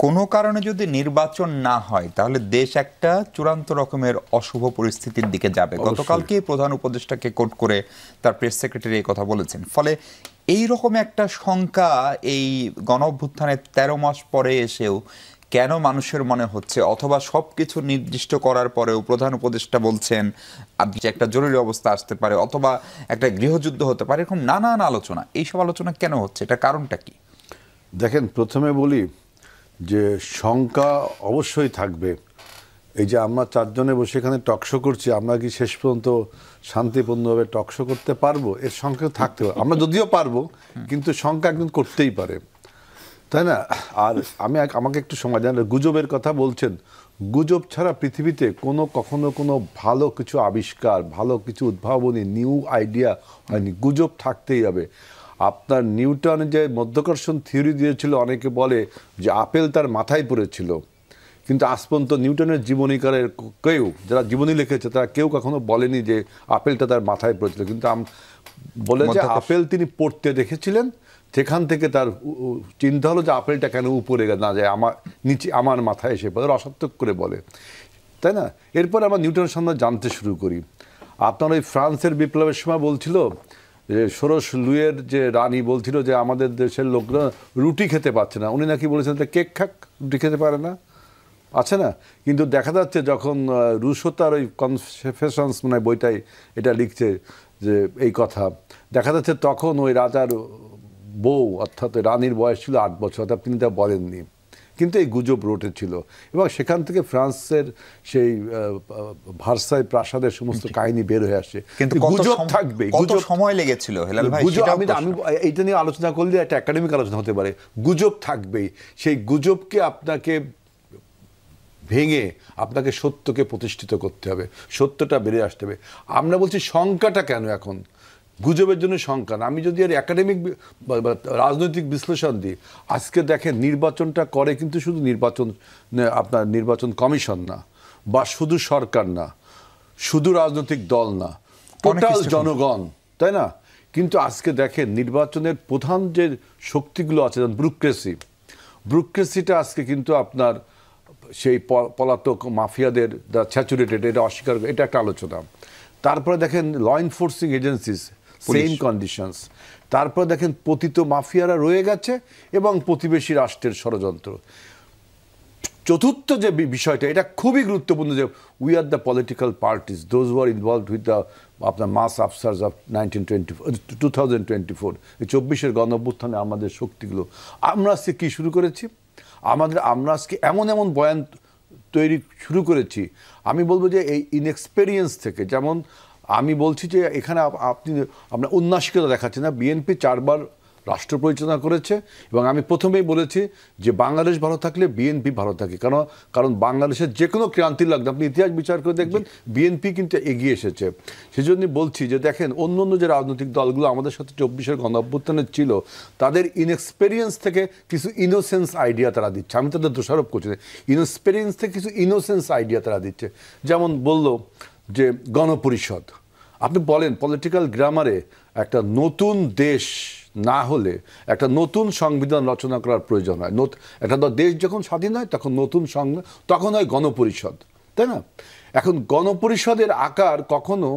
কোনো কারণে যদি নির্বাচন না হয় তাহলে দেশ একটা চূড়ান্ত রকমের অশুভ পরিস্থিতির দিকে যাবে। গতকালকে প্রধান উপদেষ্টাকে কোট করে তার প্রেস সেক্রেটারি এই কথা বলেছেন। ফলে এই রকম একটা শঙ্কা এই গণঅভ্যুত্থানের 13 মাস পরে এসেও কেন মানুষের মনে হচ্ছে, অথবা সবকিছু নির্দিষ্ট করার পরেও প্রধান উপদেষ্টা বলছেন যে একটা জরুরি অবস্থা আসতে পারে অথবা একটা গৃহযুদ্ধ হতে পারে, এরকম নানান আলোচনা, এইসব আলোচনা কেন হচ্ছে, এটা কারণটা কি? দেখেন, প্রথমে বলি যে শঙ্কা অবশ্যই থাকবে। এই যে আমরা চারজনে বসে এখানে টকশো করছি, আমরা কি শেষ পর্যন্ত শান্তিপূর্ণভাবে টকশো করতে পারবো? এর শঙ্কা থাকতে পারে। আমরা যদিও পারবো, কিন্তু শঙ্কা একদিন করতেই পারে, তাই না? আর আমাকে একটু সময় দেন। গুজবের কথা বলছেন, গুজব ছাড়া পৃথিবীতে কখনো কোনো ভালো কিছু আবিষ্কার, ভালো কিছু উদ্ভাবনী, নিউ আইডিয়া হয়নি। গুজব থাকতেই হবে। আপনার নিউটন যে মধ্যাকর্ষণ থিওরি দিয়েছিল, অনেকে বলে যে আপেল তার মাথায় পড়েছিল, কিন্তু আজ পর্যন্ত নিউটনের জীবনীকারের কেউ, যারা জীবনী লিখেছে, তারা কেউ কখনো বলেনি যে আপেলটা তার মাথায় পড়েছিল। কিন্তু বলে যে আপেল তিনি পড়তে দেখেছিলেন, সেখান থেকে তার চিন্তা হলো যে আপেলটা কেন উপরে না যায়, আমার মাথায় এসে পড়ে, অসার্থক করে বলে, তাই না? এরপর আমরা নিউটনের সম্বন্ধে জানতে শুরু করি। আপনার ওই ফ্রান্সের বিপ্লবের সময় বলছিল যে ষোড়শ লুইয়ের যে রানী বলছিল যে আমাদের দেশের লোকরা রুটি খেতে পারছে না, উনি নাকি বলেছেন কেক খাক, রুটি খেতে পারে না, আছে না? কিন্তু দেখা যাচ্ছে যখন রুশো তার ওই কনফেশনস মানে বইটাই এটা লিখছে যে এই কথা, দেখা যাচ্ছে তখন ওই রাজার বউ অর্থাৎ রানীর বয়স ছিল 8 বছর, অর্থাৎ তিনি তা বলেননি, কিন্তু এই গুজব রটেছিল। এবং সেখান থেকে ফ্রান্সের সেই ভার্সাই প্রাসাদের সমস্ত কাহিনী বের হয়ে আসছে। কিন্তু গুজব থাকবে, কত সময় লেগেছিল হেলাল ভাই? আমি এইটা নিয়ে আলোচনা করলে একটা একাডেমিক আলোচনা হতে পারে। গুজব থাকবেই, সেই গুজবকে আপনাকে ভেঙে আপনাকে সত্যকে প্রতিষ্ঠিত করতে হবে, সত্যটা বেরিয়ে আসতে হবে। আমরা বলছি শঙ্কাটা কেন এখন? গুজবের জন্য শঙ্কা না। আমি যদি আর একাডেমিক রাজনৈতিক বিশ্লেষণ দিই, আজকে দেখেন নির্বাচনটা করে কিন্তু শুধু আপনার নির্বাচন কমিশন না, বা শুধু সরকার না, শুধু রাজনৈতিক দল না, টোটাল জনগণ, তাই না? কিন্তু আজকে দেখেন নির্বাচনের প্রধান যে শক্তিগুলো আছে, যেমন ব্যুরোক্রেসিটা আজকে কিন্তু আপনার সেই পলাতক মাফিয়াদের স্যাচুরেটেড, এটা অস্বীকার, এটা একটা আলোচনা। তারপরে দেখেন law enforcing agencies, same conditions. তারপরে দেখেন পতিত মাফিয়ারা রয়ে গেছে এবং প্রতিবেশী রাষ্ট্রের ষড়যন্ত্র। চতুর্থ যে বিষয়টা, এটা খুবই গুরুত্বপূর্ণ, যে we are the political parties those who R involved with the আপনার মাস আফসার্স অফ 2024 এই 24-এর গণঅভ্যুত্থানে আমাদের শক্তিগুলো। আমরা আজকে কী শুরু করেছি? আমরা আজকে এমন বয়ান তৈরি শুরু করেছি, আমি বলবো যে এই ইনএক্সপেরিয়েন্স থেকে, যেমন আমি বলছি যে এখানে আপনার উন্নাসিকতা দেখাচ্ছে না। বিএনপি 4 বার রাষ্ট্র পরিচালনা করেছে, এবং আমি প্রথমেই বলেছি যে বাংলাদেশ ভালো থাকলে বিএনপি ভালো থাকে, কারণ বাংলাদেশের যে কোনো ক্রান্তি লাগবে, আপনি ইতিহাস বিচার করে দেখবেন বিএনপি কিন্তু এগিয়ে এসেছে। সেজন্য বলছি যে দেখেন অন্য যে রাজনৈতিক দলগুলো আমাদের সাথে 24-এর গণঅভ্যুত্থানে ছিল, তাদের ইনএক্সপেরিয়েন্স থেকে কিছু ইনোসেন্স আইডিয়া তারা দিচ্ছে। আমি তাদের দোষারোপ করছি না, ইনএক্সপেরিয়েন্স থেকে কিছু ইনোসেন্স আইডিয়া তারা দিচ্ছে। যেমন বলল যে গণপরিষদ, আপনি বলেন পলিটিক্যাল গ্রামারে একটা নতুন দেশ না হলে একটা নতুন সংবিধান রচনা করার প্রয়োজন হয়। একটা দেশ যখন স্বাধীন হয় তখন নতুন সংবিধান, তখন হয় গণপরিষদ, তাই না? এখন গণপরিষদের আকার কখনো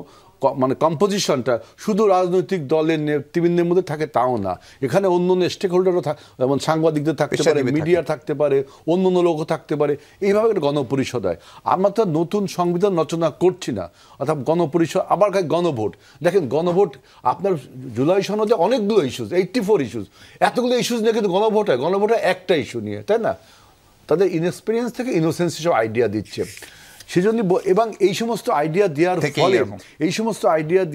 মানে কম্পোজিশনটা শুধু রাজনৈতিক দলের নেতৃবৃন্দের মধ্যে থাকে তাও না, এখানে অন্য স্টেক হোল্ডারও যেমন সাংবাদিকদের থাকতে পারে, মিডিয়া থাকতে পারে, অন্য লোকও থাকতে পারে, এইভাবে একটা গণপরিষদ হয়। আমরা তো নতুন সংবিধান রচনা করছি না, অর্থাৎ গণপরিষদ। আবার গণভোট, দেখেন গণভোট আপনার জুলাই সনদে অনেকগুলো ইস্যুস, 84 ইস্যুস, এতগুলো ইস্যুস নিয়ে কিন্তু গণভোট হয় একটা ইস্যু নিয়ে, তাই না? তাদের ইনএক্সপিরিয়েন্স থেকে ইনোসেন্স হিসেবে আইডিয়া দিচ্ছে। সেজন্য এবং এই সমস্ত আইডিয়া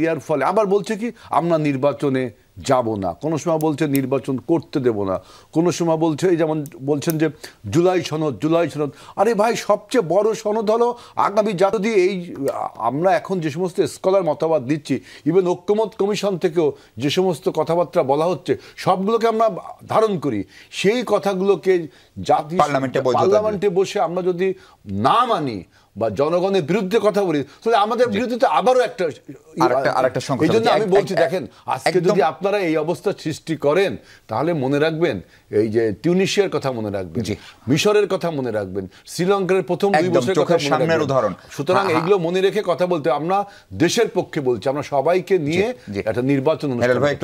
দেওয়ার ফলে আবার বলছে কি আমরা নির্বাচনে যাব না, কোনো সময় বলছে নির্বাচন করতে দেব না, কোনো সময় বলছে এই যেমন বলছেন যে জুলাই সনদ। আরে ভাই, সবচেয়ে বড় সনদ হলো আগামী যদি আমরা এখন যে সমস্ত স্কলার মতামত দিচ্ছি, ইভেন ঐক্যমত কমিশন থেকেও যে সমস্ত কথাবার্তা বলা হচ্ছে, সবগুলোকে আমরা ধারণ করি। সেই কথাগুলোকে জাতীয় পার্লামেন্টে বসে আমরা যদি না মানি, বা জনগণের বিরুদ্ধে কথা বলি, তাহলে আমাদের বিরুদ্ধে তো আবারও আরেকটা সংকট। এই জন্য আমি বলছি, দেখেন আজকে যদি আপনারা এই অবস্থা সৃষ্টি করেন, তাহলে মনে রাখবেন এই যে টিউনিশিয়ার কথা মনে রাখবেন, মিশরের কথা মনে রাখবেন, শ্রীলঙ্কার প্রথম 2 বছরের কথা মনে রাখবেন। উদাহরণ। সুতরাং এইগুলো মনে রেখে কথা বলতে, আমরা দেশের পক্ষে বলছি, আমরা সবাইকে নিয়ে একটা নির্বাচন অনুষ্ঠান।